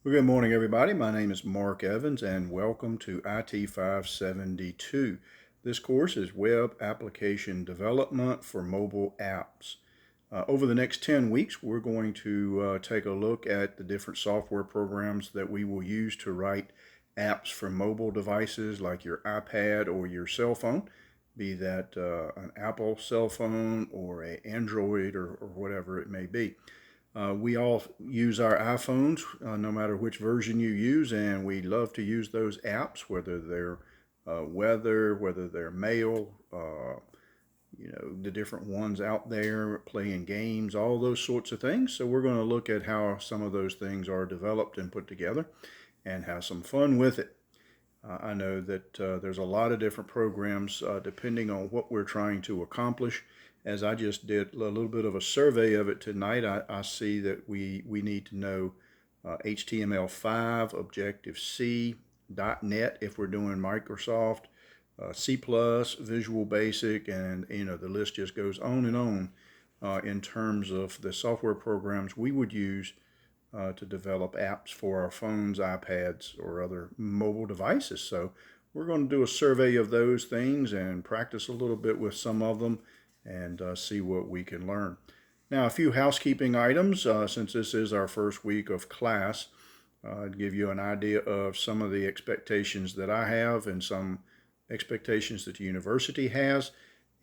Well, good morning, everybody. My name is Mark Evans, and welcome to it572. This course is Web Application Development for Mobile Apps. Over the next 10 weeks, we're going to take a look at the different software programs that we will use to write apps for mobile devices like your iPad or your cell phone, be that an Apple cell phone or an Android or whatever it may be. We all use our iPhones, no matter which version you use, and we love to use those apps, whether they're weather, whether they're mail, the different ones out there, playing games, all those sorts of things. So we're going to look at how some of those things are developed and put together and have some fun with it. I know that there's a lot of different programs depending on what we're trying to accomplish. As I just did a little bit of a survey of it tonight, I see that we need to know HTML5, Objective-C, .NET if we're doing Microsoft, C++, Visual Basic, and the list just goes on and on in terms of the software programs we would use to develop apps for our phones, iPads, or other mobile devices. So we're going to do a survey of those things and practice a little bit with some of them and see what we can learn. Now, a few housekeeping items since this is our first week of class. I'd give you an idea of some of the expectations that I have and some expectations that the university has.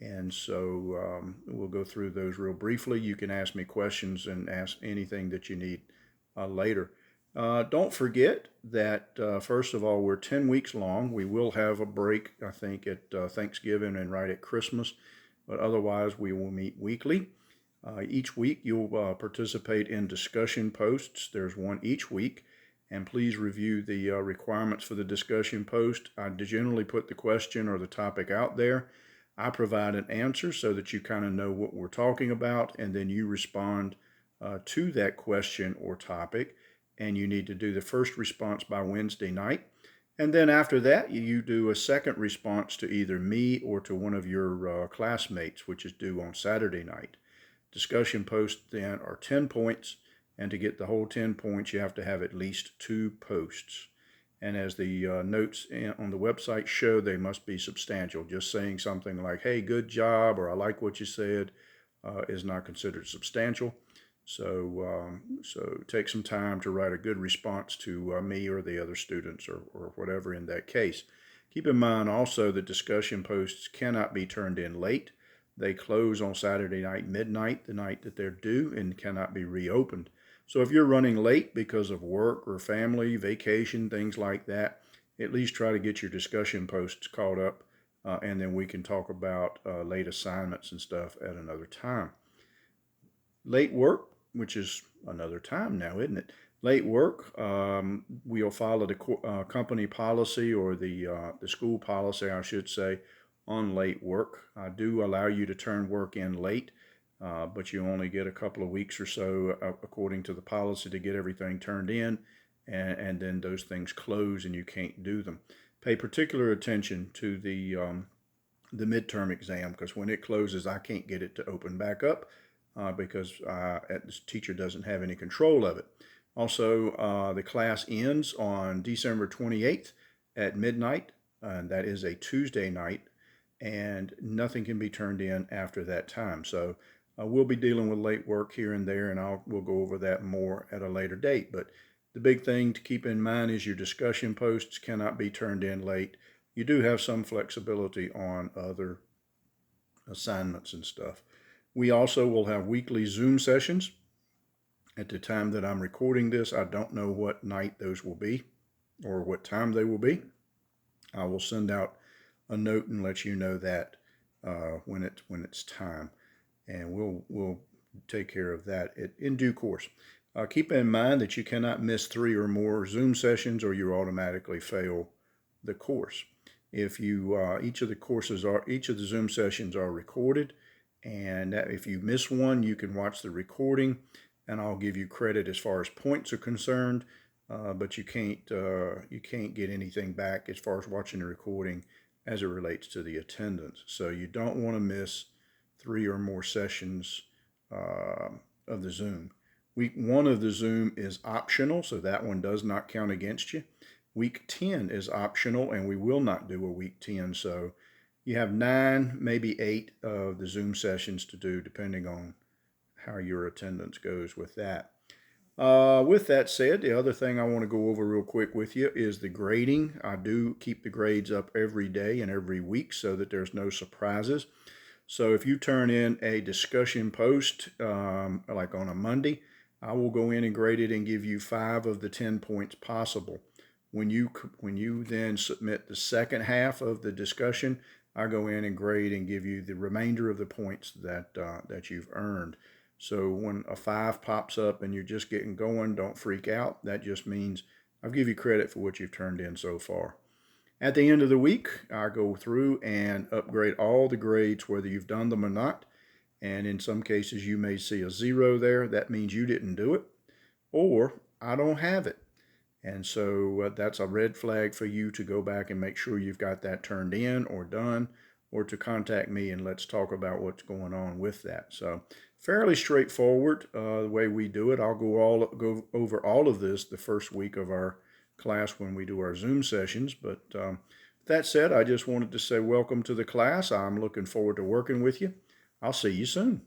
And so we'll go through those real briefly. You can ask me questions and ask anything that you need later. Don't forget that, first of all, we're 10 weeks long. We will have a break, I think, at Thanksgiving and right at Christmas, but otherwise we will meet weekly. Each week you'll participate in discussion posts. There's one each week, and please review the requirements for the discussion post. I generally put the question or the topic out there. I provide an answer so that you kind of know what we're talking about, and then you respond to that question or topic, and you need to do the first response by Wednesday night. And then after that, you do a second response to either me or to one of your classmates, which is due on Saturday night. Discussion posts then are 10 points, and to get the whole 10 points, you have to have at least 2 posts. And as the notes on the website show, they must be substantial. Just saying something like, hey, good job, or I like what you said, is not considered substantial. So take some time to write a good response to me or the other students or whatever in that case. Keep in mind also that discussion posts cannot be turned in late. They close on Saturday night midnight, the night that they're due, and cannot be reopened. So if you're running late because of work or family, vacation, things like that, at least try to get your discussion posts caught up, and then we can talk about late assignments and stuff at another time. Late work, which is another time now, isn't it? Late work, we'll follow the company policy or the school policy, I should say, on late work. I do allow you to turn work in late, but you only get a couple of weeks or so according to the policy to get everything turned in, and then those things close and you can't do them. Pay particular attention to the midterm exam, because when it closes, I can't get it to open back up because the teacher doesn't have any control of it. Also, the class ends on December 28th at midnight, and that is a Tuesday night, and nothing can be turned in after that time. So we'll be dealing with late work here and there, and we'll go over that more at a later date. But the big thing to keep in mind is your discussion posts cannot be turned in late. You do have some flexibility on other assignments and stuff. We also will have weekly Zoom sessions. At the time that I'm recording this, I don't know what night those will be or what time they will be. I will send out a note and let you know that when it's time, and we'll take care of that in due course. Keep in mind that you cannot miss 3 or more Zoom sessions, or you automatically fail the course. If you each of the Zoom sessions are recorded, and if you miss one, you can watch the recording, and I'll give you credit as far as points are concerned. But you can't get anything back as far as watching the recording as it relates to the attendance. So you don't want to miss 3 or more sessions of the Zoom. Week 1 of the Zoom is optional, so that one does not count against you. Week 10 is optional, and we will not do a week 10. So you have 9, maybe 8 of the Zoom sessions to do, depending on how your attendance goes with that. With that said, the other thing I want to go over real quick with you is the grading. I do keep the grades up every day and every week so that there's no surprises. So if you turn in a discussion post, like on a Monday, I will go in and grade it and give you 5 of the 10 points possible. When you then submit the second half of the discussion, I go in and grade and give you the remainder of the points that you've earned. So when a 5 pops up and you're just getting going, don't freak out. That just means I'll give you credit for what you've turned in so far. At the end of the week, I go through and upgrade all the grades, whether you've done them or not. And in some cases, you may see a 0 there. That means you didn't do it, or I don't have it. And so that's a red flag for you to go back and make sure you've got that turned in or done, or to contact me and let's talk about what's going on with that. So fairly straightforward the way we do it. I'll go over all of this the first week of our class when we do our Zoom sessions. But that said, I just wanted to say welcome to the class. I'm looking forward to working with you. I'll see you soon.